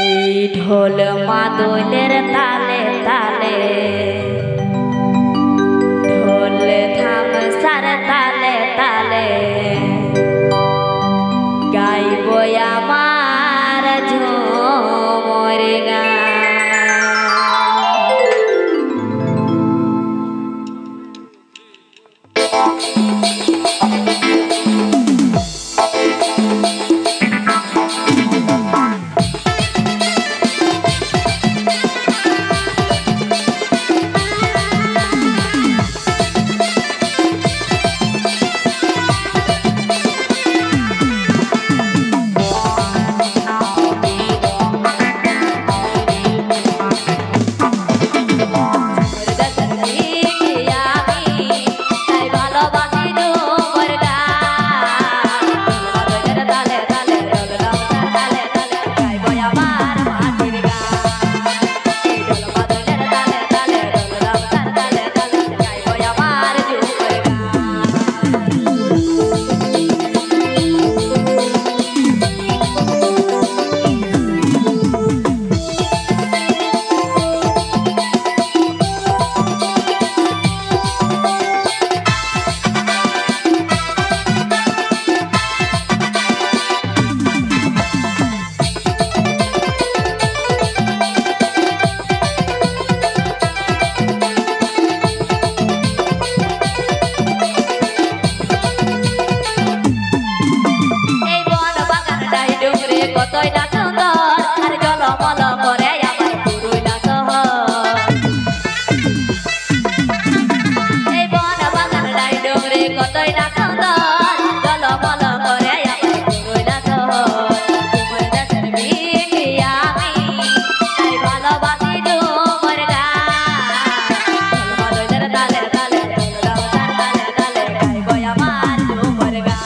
এই ঢোল মাদলের তালে তালে ঢোল ধামসার তালে তালে গাইব আমার ঝুমুর গান। কতই না সুন্দর আর জলমল করে আমার পুরুলিয়া শহর। এই বন বাগান ডাই ডুংরি কতই না সুন্দর জলমল করে আমার পুরুলিয়া শহর। তোমার দেশের বিটি আমি তাই ভালোবাসি ঝুমুর গান। মাদলের তালে তালে ঢোল তালে তালে গাইব আমার ঝুমুর গান।